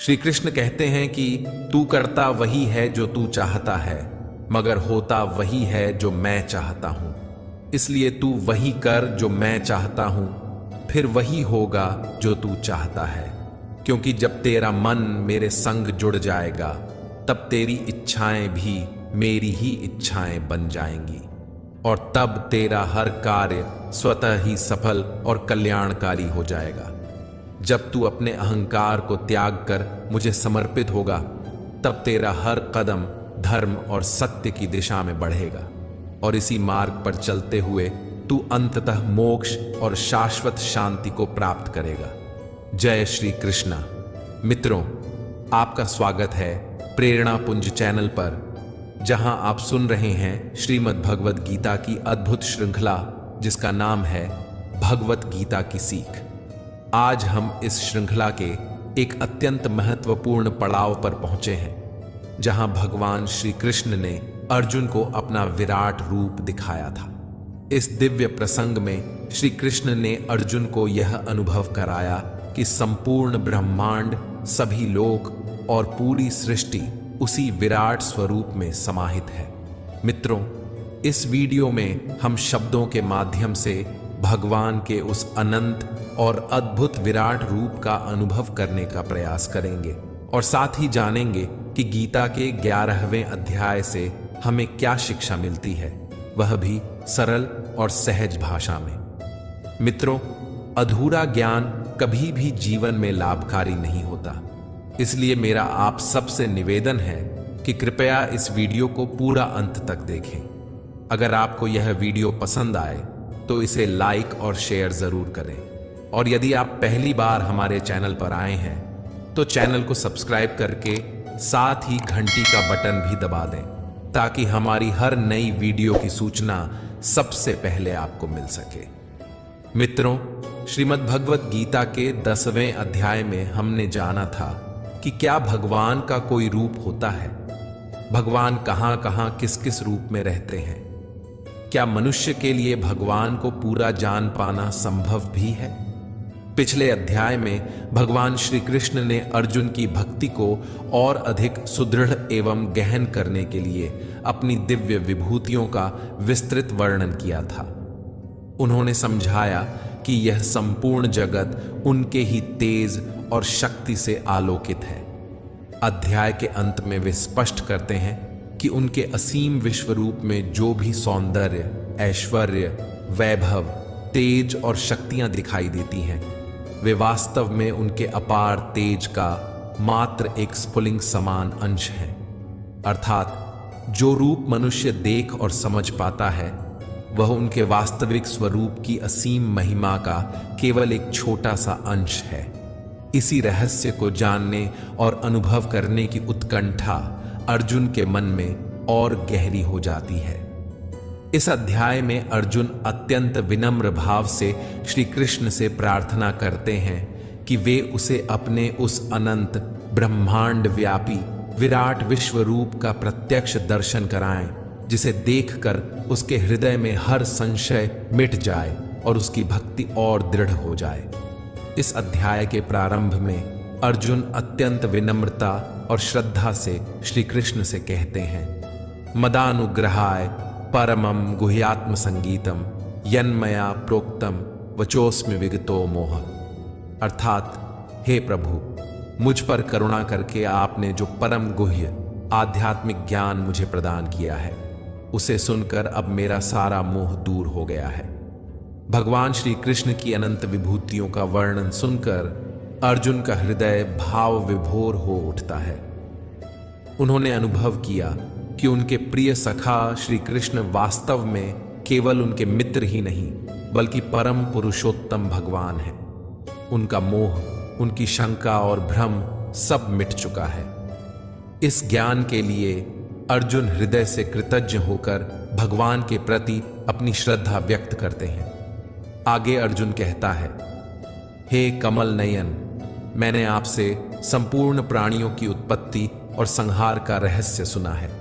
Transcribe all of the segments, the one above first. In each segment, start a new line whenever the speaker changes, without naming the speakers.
श्री कृष्ण कहते हैं कि तू करता वही है जो तू चाहता है, मगर होता वही है जो मैं चाहता हूं। इसलिए तू वही कर जो मैं चाहता हूं, फिर वही होगा जो तू चाहता है। क्योंकि जब तेरा मन मेरे संग जुड़ जाएगा, तब तेरी इच्छाएं भी मेरी ही इच्छाएं बन जाएंगी, और तब तेरा हर कार्य स्वतः ही सफल और कल्याणकारी हो जाएगा। जब तू अपने अहंकार को त्याग कर मुझे समर्पित होगा, तब तेरा हर कदम धर्म और सत्य की दिशा में बढ़ेगा, और इसी मार्ग पर चलते हुए तू अंततः मोक्ष और शाश्वत शांति को प्राप्त करेगा। जय श्री कृष्णा। मित्रों, आपका स्वागत है प्रेरणा पुंज चैनल पर, जहां आप सुन रहे हैं श्रीमद् भगवद गीता की अद्भुत श्रृंखला, जिसका नाम है भगवत गीता की सीख। आज हम इस श्रृंखला के एक अत्यंत महत्वपूर्ण पड़ाव पर पहुंचे हैं, जहां भगवान श्री कृष्ण ने अर्जुन को अपना विराट रूप दिखाया था। इस दिव्य प्रसंग में श्री कृष्ण ने अर्जुन को यह अनुभव कराया कि संपूर्ण ब्रह्मांड, सभी लोक और पूरी सृष्टि उसी विराट स्वरूप में समाहित है। मित्रों, इस वीडियो में हम शब्दों के माध्यम से भगवान के उस अनंत और अद्भुत विराट रूप का अनुभव करने का प्रयास करेंगे, और साथ ही जानेंगे कि गीता के 11वें अध्याय से हमें क्या शिक्षा मिलती है, वह भी सरल और सहज भाषा में। मित्रों, अधूरा ज्ञान कभी भी जीवन में लाभकारी नहीं होता। इसलिए मेरा आप सबसे निवेदन है कि कृपया इस वीडियो को पूरा अंत तक देखें। अगर आपको यह वीडियो पसंद आए तो इसे लाइक और शेयर जरूर करें, और यदि आप पहली बार हमारे चैनल पर आए हैं तो चैनल को सब्सक्राइब करके साथ ही घंटी का बटन भी दबा दें, ताकि हमारी हर नई वीडियो की सूचना सबसे पहले आपको मिल सके। मित्रों, श्रीमद् भगवद गीता के 10वें अध्याय में हमने जाना था कि क्या भगवान का कोई रूप होता है, भगवान कहां कहां किस किस रूप में रहते हैं, क्या मनुष्य के लिए भगवान को पूरा जान पाना संभव भी है। पिछले अध्याय में भगवान श्री कृष्ण ने अर्जुन की भक्ति को और अधिक सुदृढ़ एवं गहन करने के लिए अपनी दिव्य विभूतियों का विस्तृत वर्णन किया था। उन्होंने समझाया कि यह संपूर्ण जगत उनके ही तेज और शक्ति से आलोकित है। अध्याय के अंत में वे स्पष्ट करते हैं कि उनके असीम विश्व रूप में जो भी सौंदर्य, ऐश्वर्य, वैभव, तेज और शक्तियां दिखाई देती हैं, वे वास्तव में उनके अपार तेज का मात्र एक स्फुलिंग समान अंश हैं। अर्थात जो रूप मनुष्य देख और समझ पाता है, वह उनके वास्तविक स्वरूप की असीम महिमा का केवल एक छोटा सा अंश है। इसी रहस्य को जानने और अनुभव करने की उत्कंठा अर्जुन के मन में और गहरी हो जाती है। इस अध्याय में अर्जुन अत्यंत विनम्र भाव से श्री कृष्ण से प्रार्थना करते हैं कि वे उसे अपने उस अनंत ब्रह्मांड व्यापी विराट विश्व रूप का प्रत्यक्ष दर्शन कराएं, जिसे देखकर उसके हृदय में हर संशय मिट जाए और उसकी भक्ति और दृढ़ हो जाए। इस अध्याय के प्रारंभ में अर्जुन अत्यंत विनम्रता और श्रद्धा से श्री कृष्ण से कहते हैं, मदानुग्रहाय परमं गुह्यात्म संगीतम यन्मया प्रोक्तम वचोस्मि विगतो मोह। अर्थात, हे प्रभु, मुझ पर करुणा करके आपने जो परम गुह्य आध्यात्मिक ज्ञान मुझे प्रदान किया है, उसे सुनकर अब मेरा सारा मोह दूर हो गया है। भगवान श्री कृष्ण की अनंत विभूतियों का वर्णन सुनकर अर्जुन का हृदय भाव विभोर हो उठता है। उन्होंने अनुभव किया कि उनके प्रिय सखा श्री कृष्ण वास्तव में केवल उनके मित्र ही नहीं, बल्कि परम पुरुषोत्तम भगवान हैं। उनका मोह, उनकी शंका और भ्रम सब मिट चुका है। इस ज्ञान के लिए अर्जुन हृदय से कृतज्ञ होकर भगवान के प्रति अपनी श्रद्धा व्यक्त करते हैं। आगे अर्जुन कहता है, हे कमल नयन, मैंने आपसे संपूर्ण प्राणियों की उत्पत्ति और संहार का रहस्य सुना है।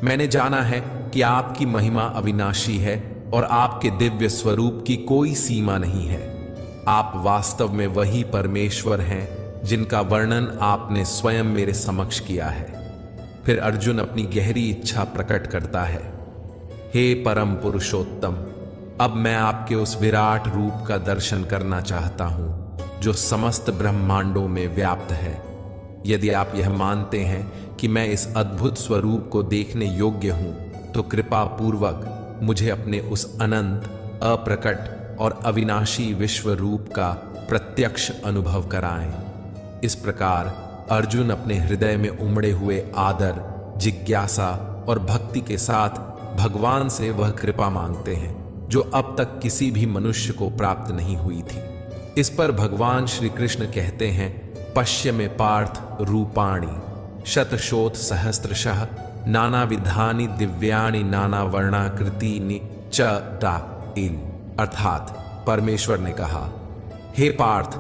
मैंने जाना है कि आपकी महिमा अविनाशी है और आपके दिव्य स्वरूप की कोई सीमा नहीं है। आप वास्तव में वही परमेश्वर हैं जिनका वर्णन आपने स्वयं मेरे समक्ष किया है। फिर अर्जुन अपनी गहरी इच्छा प्रकट करता है। हे परम पुरुषोत्तम, अब मैं आपके उस विराट रूप का दर्शन करना चाहता हूं जो समस्त ब्रह्मांडों में व्याप्त है। यदि आप यह मानते हैं कि मैं इस अद्भुत स्वरूप को देखने योग्य हूं, तो कृपा पूर्वक मुझे अपने उस अनंत, अप्रकट और अविनाशी विश्व रूप का प्रत्यक्ष अनुभव कराएं। इस प्रकार अर्जुन अपने हृदय में उमड़े हुए आदर, जिज्ञासा और भक्ति के साथ भगवान से वह कृपा मांगते हैं जो अब तक किसी भी मनुष्य को प्राप्त नहीं हुई थी। इस पर भगवान श्री कृष्ण कहते हैं, पश्य में पार्थ रूपाणि शतशोथ सहस्त्रशः नाना विधानि दिव्यानि नाना वर्णाकृतीनि च टाइल। अर्थात परमेश्वर ने कहा, हे पार्थ,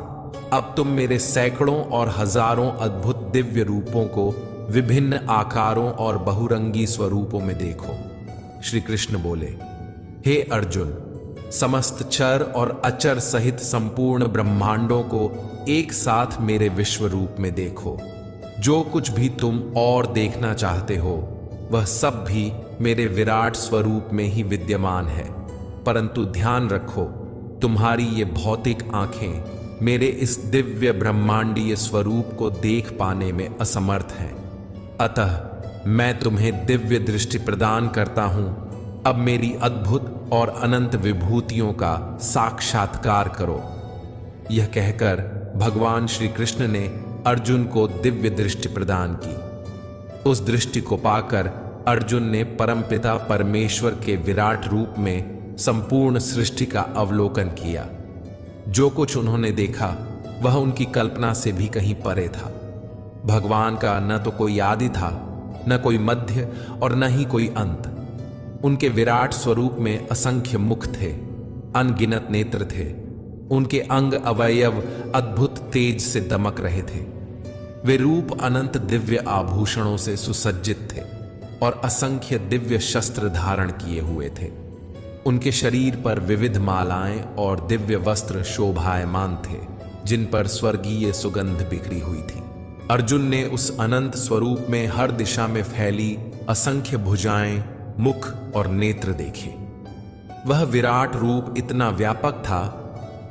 अब तुम मेरे सैकड़ों और हजारों अद्भुत दिव्य रूपों को विभिन्न आकारों और बहुरंगी स्वरूपों में देखो। श्री कृष्ण बोले, हे अर्जुन, समस्त चर और अचर सहित संपूर्ण ब्रह्मांडों को एक साथ मेरे विश्व रूप में देखो। जो कुछ भी तुम और देखना चाहते हो वह सब भी मेरे विराट स्वरूप में ही विद्यमान है। परंतु ध्यान रखो, तुम्हारी ये भौतिक आंखें मेरे इस दिव्य ब्रह्मांडीय स्वरूप को देख पाने में असमर्थ हैं। अतः मैं तुम्हें दिव्य दृष्टि प्रदान करता हूं। अब मेरी अद्भुत और अनंत विभूतियों का साक्षात्कार करो। यह कहकर भगवान श्री कृष्ण ने अर्जुन को दिव्य दृष्टि प्रदान की। उस दृष्टि को पाकर अर्जुन ने परमपिता परमेश्वर के विराट रूप में संपूर्ण सृष्टि का अवलोकन किया। जो कुछ उन्होंने देखा वह उनकी कल्पना से भी कहीं परे था। भगवान का न तो कोई आदि था, न कोई मध्य और न ही कोई अंत। उनके विराट स्वरूप में असंख्य मुख थे, अनगिनत नेत्र थे। उनके अंग अवयव अद्भुत तेज से दमक रहे थे। वे रूप अनंत दिव्य आभूषणों से सुसज्जित थे और असंख्य दिव्य शस्त्र धारण किए हुए थे। उनके शरीर पर विविध मालाएं और दिव्य वस्त्र शोभायमान थे, जिन पर स्वर्गीय सुगंध बिखरी हुई थी। अर्जुन ने उस अनंत स्वरूप में हर दिशा में फैली असंख्य भुजाएं, मुख और नेत्र देखे। वह विराट रूप इतना व्यापक था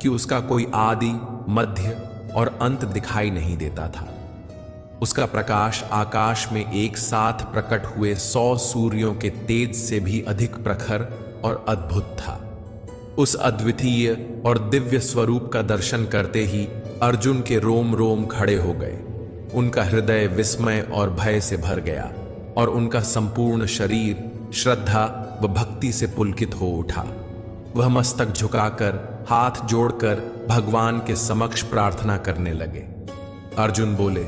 कि उसका कोई आदि, मध्य और अंत दिखाई नहीं देता था। उसका प्रकाश आकाश में एक साथ प्रकट हुए 100 सूर्यों के तेज से भी अधिक प्रखर और अद्भुत था। उस अद्वितीय और दिव्य स्वरूप का दर्शन करते ही अर्जुन के रोम रोम खड़े हो गए। उनका हृदय विस्मय और भय से भर गया और उनका संपूर्ण शरीर श्रद्धा व भक्ति से पुलकित हो उठा। वह मस्तक झुकाकर, हाथ जोड़कर भगवान के समक्ष प्रार्थना करने लगे। अर्जुन बोले,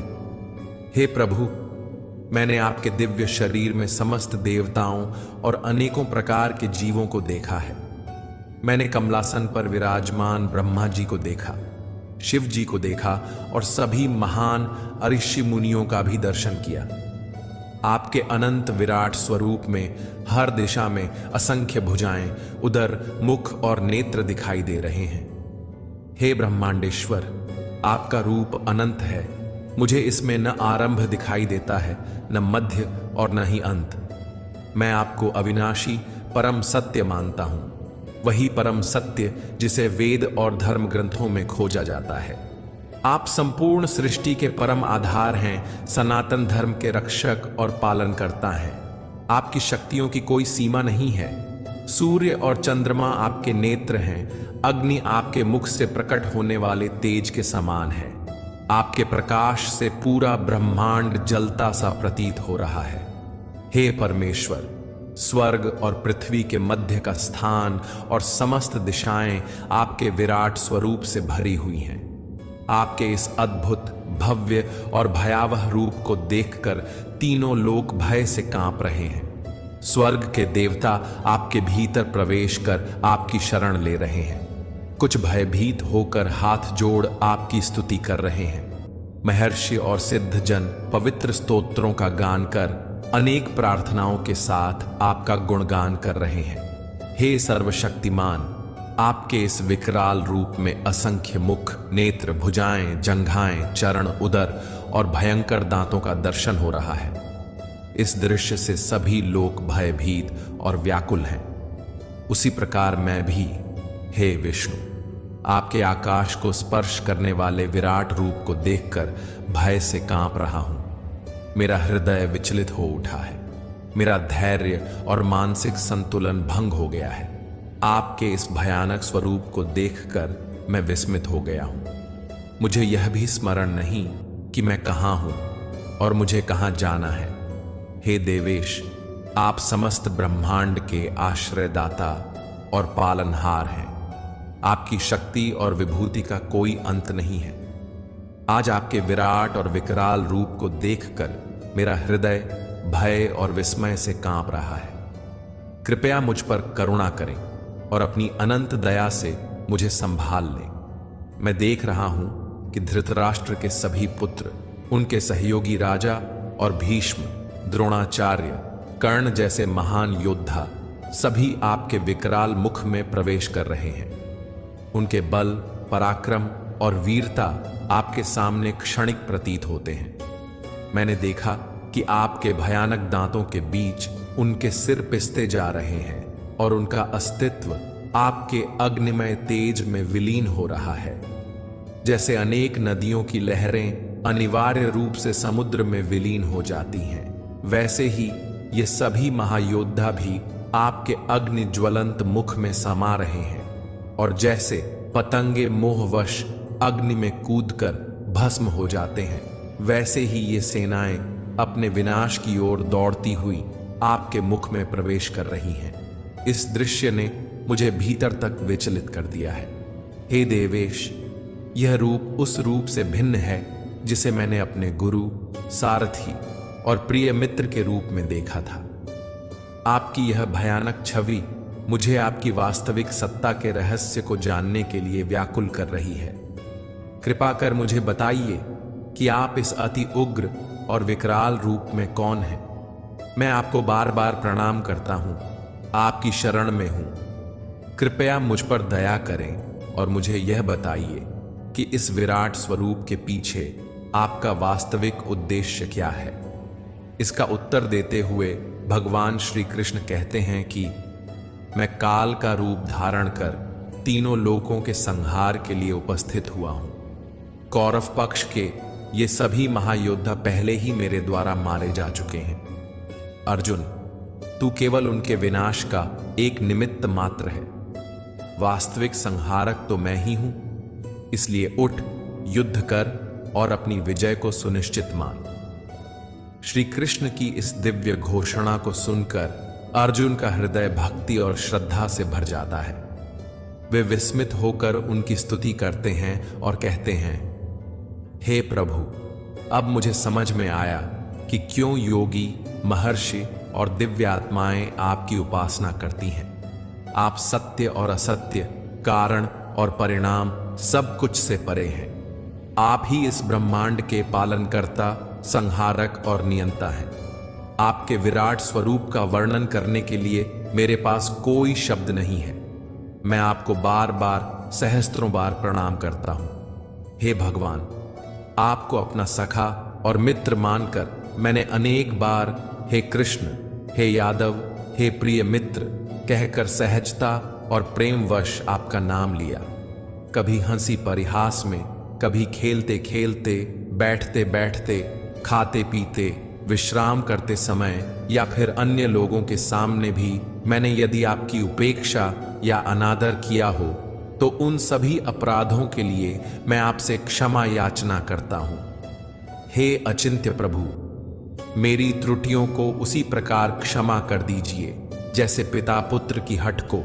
हे प्रभु, मैंने आपके दिव्य शरीर में समस्त देवताओं और अनेकों प्रकार के जीवों को देखा है। मैंने कमलासन पर विराजमान ब्रह्मा जी को देखा, शिव जी को देखा और सभी महान ऋषि मुनियों का भी दर्शन किया। आपके अनंत विराट स्वरूप में हर दिशा में असंख्य भुजाएं, उदर, मुख और नेत्र दिखाई दे रहे हैं। हे ब्रह्मांडेश्वर, आपका रूप अनंत है। मुझे इसमें न आरंभ दिखाई देता है, न मध्य और न ही अंत। मैं आपको अविनाशी परम सत्य मानता हूं, वही परम सत्य जिसे वेद और धर्म ग्रंथों में खोजा जाता है। आप संपूर्ण सृष्टि के परम आधार हैं, सनातन धर्म के रक्षक और पालनकर्ता हैं। आपकी शक्तियों की कोई सीमा नहीं है। सूर्य और चंद्रमा आपके नेत्र हैं, अग्नि आपके मुख से प्रकट होने वाले तेज के समान है। आपके प्रकाश से पूरा ब्रह्मांड जलता सा प्रतीत हो रहा है। हे परमेश्वर, स्वर्ग और पृथ्वी के मध्य का स्थान और समस्त दिशाएं आपके विराट स्वरूप से भरी हुई हैं। आपके इस अद्भुत, भव्य और भयावह रूप को देखकर तीनों लोक भय से कांप रहे हैं। स्वर्ग के देवता आपके भीतर प्रवेश कर आपकी शरण ले रहे हैं। कुछ भयभीत होकर हाथ जोड़ आपकी स्तुति कर रहे हैं। महर्षि और सिद्ध जन पवित्र स्तोत्रों का गान कर अनेक प्रार्थनाओं के साथ आपका गुणगान कर रहे हैं। हे सर्वशक्तिमान, आपके इस विकराल रूप में असंख्य मुख, नेत्र, भुजाएं, जंघाएं, चरण, उदर और भयंकर दांतों का दर्शन हो रहा है। इस दृश्य से सभी लोग भयभीत और व्याकुल हैं। उसी प्रकार मैं भी, हे विष्णु, आपके आकाश को स्पर्श करने वाले विराट रूप को देखकर भय से कांप रहा हूं। मेरा हृदय विचलित हो उठा है। मेरा धैर्य और मानसिक संतुलन भंग हो गया है। आपके इस भयानक स्वरूप को देखकर मैं विस्मित हो गया हूं। मुझे यह भी स्मरण नहीं कि मैं कहां हूं और मुझे कहां जाना है। हे देवेश, आप समस्त ब्रह्मांड के आश्रयदाता और पालनहार हैं। आपकी शक्ति और विभूति का कोई अंत नहीं है। आज आपके विराट और विकराल रूप को देखकर मेरा हृदय भय और विस्मय से कांप रहा है। कृपया मुझ पर करुणा करें और अपनी अनंत दया से मुझे संभाल लें। मैं देख रहा हूं कि धृतराष्ट्र के सभी पुत्र, उनके सहयोगी राजा और भीष्म, द्रोणाचार्य, कर्ण जैसे महान योद्धा सभी आपके विकराल मुख में प्रवेश कर रहे हैं। उनके बल, पराक्रम और वीरता आपके सामने क्षणिक प्रतीत होते हैं। मैंने देखा कि आपके भयानक दांतों के बीच उनके सिर पिसते जा रहे हैं और उनका अस्तित्व आपके अग्निमय तेज में विलीन हो रहा है। जैसे अनेक नदियों की लहरें अनिवार्य रूप से समुद्र में विलीन हो जाती हैं, वैसे ही ये सभी महायोद्धा भी आपके अग्नि ज्वलंत मुख में समा रहे हैं। और जैसे पतंगे मोहवश अग्नि में कूदकर भस्म हो जाते हैं, वैसे ही ये सेनाएं अपने विनाश की ओर दौड़ती हुई आपके मुख में प्रवेश कर रही हैं। इस दृश्य ने मुझे भीतर तक विचलित कर दिया है। हे देवेश, यह रूप उस रूप से भिन्न है जिसे मैंने अपने गुरु, सारथी और प्रिय मित्र के रूप में देखा था। आपकी यह भयानक छवि मुझे आपकी वास्तविक सत्ता के रहस्य को जानने के लिए व्याकुल कर रही है। कृपा कर मुझे बताइए कि आप इस अति उग्र और विकराल रूप में कौन हैं। मैं आपको बार बार प्रणाम करता हूं, आपकी शरण में हूं। कृपया मुझ पर दया करें और मुझे यह बताइए कि इस विराट स्वरूप के पीछे आपका वास्तविक उद्देश्य क्या है। इसका उत्तर देते हुए भगवान श्री कृष्ण कहते हैं कि मैं काल का रूप धारण कर तीनों लोकों के संहार के लिए उपस्थित हुआ हूं। कौरव पक्ष के ये सभी महायोद्धा पहले ही मेरे द्वारा मारे जा चुके हैं। अर्जुन, तू केवल उनके विनाश का एक निमित्त मात्र है। वास्तविक संहारक तो मैं ही हूं। इसलिए उठ, युद्ध कर और अपनी विजय को सुनिश्चित मान। श्री कृष्ण की इस दिव्य घोषणा को सुनकर अर्जुन का हृदय भक्ति और श्रद्धा से भर जाता है। वे विस्मित होकर उनकी स्तुति करते हैं और कहते हैं, हे प्रभु, अब मुझे समझ में आया कि क्यों योगी, महर्षि और दिव्य आत्माएं आपकी उपासना करती हैं। आप सत्य और असत्य, कारण और परिणाम सब कुछ से परे हैं। आप ही इस ब्रह्मांड के पालनकर्ता, संहारक और नियंता हैं। आपके विराट स्वरूप का वर्णन करने के लिए मेरे पास कोई शब्द नहीं है। मैं आपको बार बार सहस्त्रों बार प्रणाम करता हूं। हे भगवान, आपको अपना सखा और मित्र मानकर मैंने अनेक बार हे कृष्ण, हे यादव, हे प्रिय मित्र कहकर सहजता और प्रेमवश आपका नाम लिया। कभी हंसी परिहास में, कभी खेलते खेलते, बैठते बैठते, खाते पीते, विश्राम करते समय या फिर अन्य लोगों के सामने भी मैंने यदि आपकी उपेक्षा या अनादर किया हो तो उन सभी अपराधों के लिए मैं आपसे क्षमा याचना करता हूं। हे अचिंत्य प्रभु, मेरी त्रुटियों को उसी प्रकार क्षमा कर दीजिए जैसे पिता पुत्र की हठ को,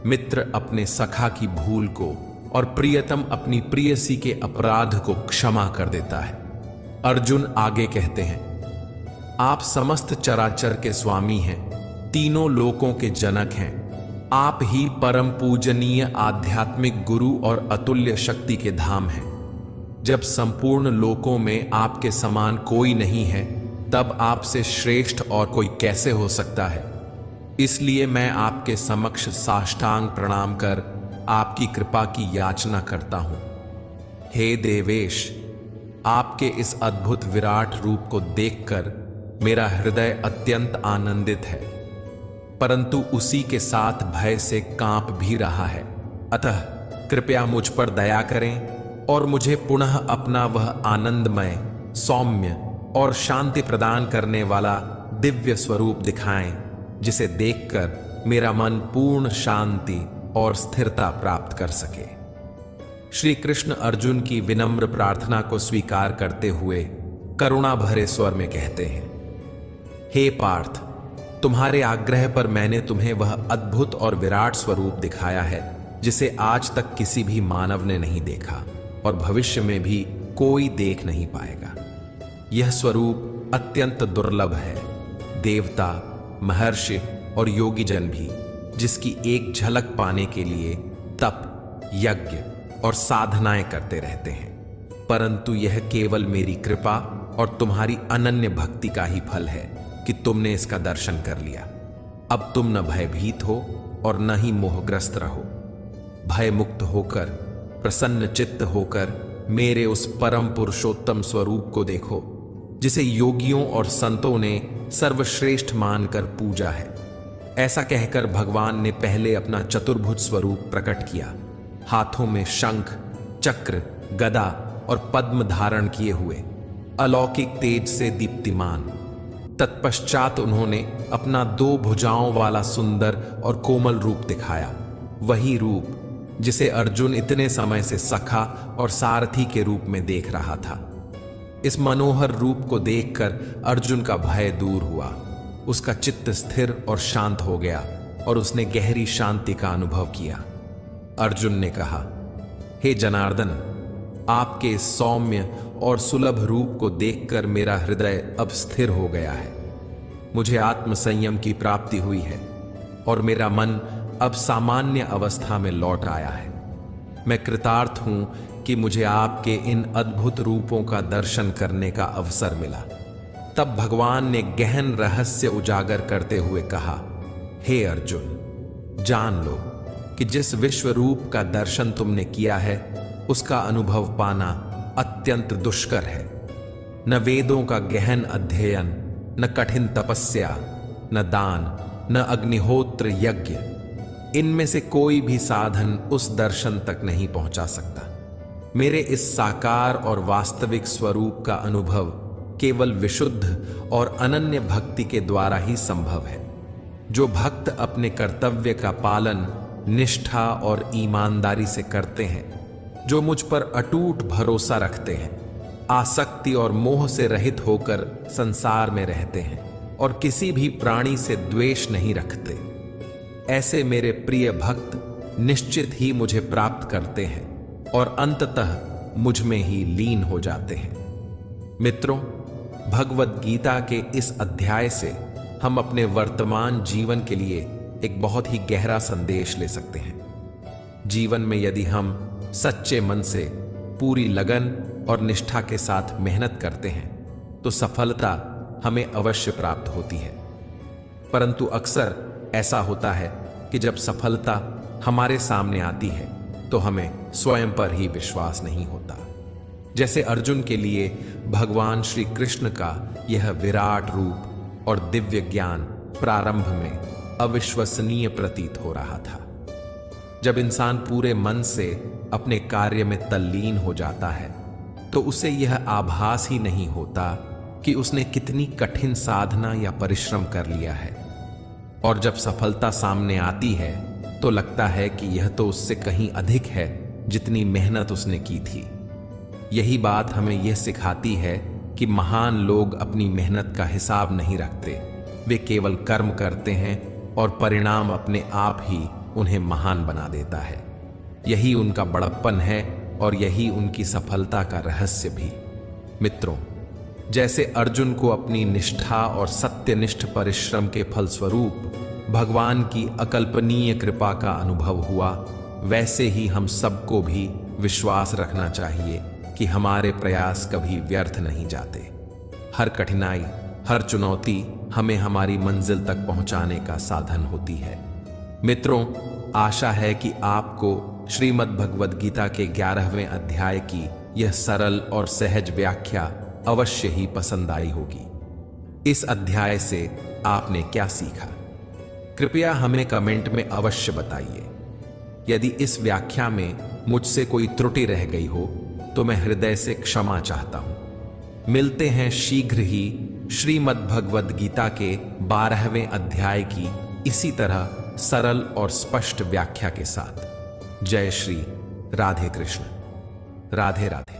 मित्र अपने सखा की भूल को और प्रियतम अपनी प्रियसी के अपराध को क्षमा कर देता है। अर्जुन आगे कहते हैं, आप समस्त चराचर के स्वामी हैं, तीनों लोकों के जनक हैं। आप ही परम पूजनीय आध्यात्मिक गुरु और अतुल्य शक्ति के धाम हैं। जब संपूर्ण लोकों में आपके समान कोई नहीं है, तब आपसे श्रेष्ठ और कोई कैसे हो सकता है। इसलिए मैं आपके समक्ष साष्टांग प्रणाम कर आपकी कृपा की याचना करता हूं। हे देवेश, आपके इस अद्भुत विराट रूप को देखकर मेरा हृदय अत्यंत आनंदित है, परंतु उसी के साथ भय से कांप भी रहा है। अतः कृपया मुझ पर दया करें और मुझे पुनः अपना वह आनंदमय, सौम्य और शांति प्रदान करने वाला दिव्य स्वरूप दिखाएं, जिसे देखकर मेरा मन पूर्ण शांति और स्थिरता प्राप्त कर सके। श्री कृष्ण अर्जुन की विनम्र प्रार्थना को स्वीकार करते हुए करुणा भरे स्वर में कहते हैं, हे पार्थ, तुम्हारे आग्रह पर मैंने तुम्हें वह अद्भुत और विराट स्वरूप दिखाया है जिसे आज तक किसी भी मानव ने नहीं देखा और भविष्य में भी कोई देख नहीं पाएगा। यह स्वरूप अत्यंत दुर्लभ है। देवता, महर्षि और योगी जन भी जिसकी एक झलक पाने के लिए तप, यज्ञ और साधनाएं करते रहते हैं, परंतु यह केवल मेरी कृपा और तुम्हारी अनन्य भक्ति का ही फल है कि तुमने इसका दर्शन कर लिया। अब तुम न भयभीत हो और न ही मोहग्रस्त रहो। भय मुक्त होकर, प्रसन्न चित्त होकर मेरे उस परम पुरुषोत्तम स्वरूप को देखो, जिसे योगियों और संतों ने सर्वश्रेष्ठ मानकर पूजा है। ऐसा कहकर भगवान ने पहले अपना चतुर्भुज स्वरूप प्रकट किया, हाथों में शंख, चक्र, गदा और पद्म धारण किए हुए, अलौकिक तेज से दीप्तिमान। तत्पश्चात उन्होंने अपना 2 भुजाओं वाला सुंदर और कोमल रूप दिखाया, वही रूप जिसे अर्जुन इतने समय से सखा और सारथी के रूप में देख रहा था। इस मनोहर रूप को देखकर अर्जुन का भय दूर हुआ, उसका चित्त स्थिर और शांत हो गया और उसने गहरी शांति का अनुभव किया। अर्जुन ने कहा, हे जनार्दन, आपके इस सौम्य और सुलभ रूप को देखकर मेरा हृदय अब स्थिर हो गया है। मुझे आत्म संयम की प्राप्ति हुई है और मेरा मन अब सामान्य अवस्था में लौट आया है। मैं कृतार्थ हूं कि मुझे आपके इन अद्भुत रूपों का दर्शन करने का अवसर मिला। तब भगवान ने गहन रहस्य उजागर करते हुए कहा, हे अर्जुन, जान लो कि जिस विश्व रूप का दर्शन तुमने किया है उसका अनुभव पाना अत्यंत दुष्कर है। न वेदों का गहन अध्ययन, न कठिन तपस्या, न दान, न अग्निहोत्र यज्ञ, इनमें से कोई भी साधन उस दर्शन तक नहीं पहुंचा सकता। मेरे इस साकार और वास्तविक स्वरूप का अनुभव केवल विशुद्ध और अनन्य भक्ति के द्वारा ही संभव है। जो भक्त अपने कर्तव्य का पालन निष्ठा और ईमानदारी से करते हैं, जो मुझ पर अटूट भरोसा रखते हैं, आसक्ति और मोह से रहित होकर संसार में रहते हैं और किसी भी प्राणी से द्वेष नहीं रखते, ऐसे मेरे प्रिय भक्त निश्चित ही मुझे प्राप्त करते हैं और अंततः मुझ में ही लीन हो जाते हैं। मित्रों, भगवद गीता के इस अध्याय से हम अपने वर्तमान जीवन के लिए एक बहुत ही गहरा संदेश ले सकते हैं। जीवन में यदि हम सच्चे मन से पूरी लगन और निष्ठा के साथ मेहनत करते हैं तो सफलता हमें अवश्य प्राप्त होती है, परंतु अक्सर ऐसा होता है कि जब सफलता हमारे सामने आती है तो हमें स्वयं पर ही विश्वास नहीं होता। जैसे अर्जुन के लिए भगवान श्री कृष्ण का यह विराट रूप और दिव्य ज्ञान प्रारंभ में अविश्वसनीय प्रतीत हो रहा था। जब इंसान पूरे मन से अपने कार्य में तल्लीन हो जाता है तो उसे यह आभास ही नहीं होता कि उसने कितनी कठिन साधना या परिश्रम कर लिया है, और जब सफलता सामने आती है तो लगता है कि यह तो उससे कहीं अधिक है जितनी मेहनत उसने की थी। यही बात हमें यह सिखाती है कि महान लोग अपनी मेहनत का हिसाब नहीं रखते, वे केवल कर्म करते हैं और परिणाम अपने आप ही उन्हें महान बना देता है। यही उनका बड़प्पन है और यही उनकी सफलता का रहस्य भी। मित्रों, जैसे अर्जुन को अपनी निष्ठा और सत्यनिष्ठ परिश्रम के फलस्वरूप भगवान की अकल्पनीय कृपा का अनुभव हुआ, वैसे ही हम सबको भी विश्वास रखना चाहिए कि हमारे प्रयास कभी व्यर्थ नहीं जाते। हर कठिनाई, हर चुनौती हमें हमारी मंजिल तक पहुंचाने का साधन होती है। मित्रों, आशा है कि आपको श्रीमद् भगवद गीता के 11वें अध्याय की यह सरल और सहज व्याख्या अवश्य ही पसंद आई होगी। इस अध्याय से आपने क्या सीखा? कृपया हमें कमेंट में अवश्य बताइए। यदि इस व्याख्या में मुझसे कोई त्रुटि रह गई हो तो मैं हृदय से क्षमा चाहता हूं। मिलते हैं शीघ्र ही श्रीमद् भगवद गीता के 12वें अध्याय की इसी तरह सरल और स्पष्ट व्याख्या के साथ। जय श्री राधे कृष्ण। राधे राधे।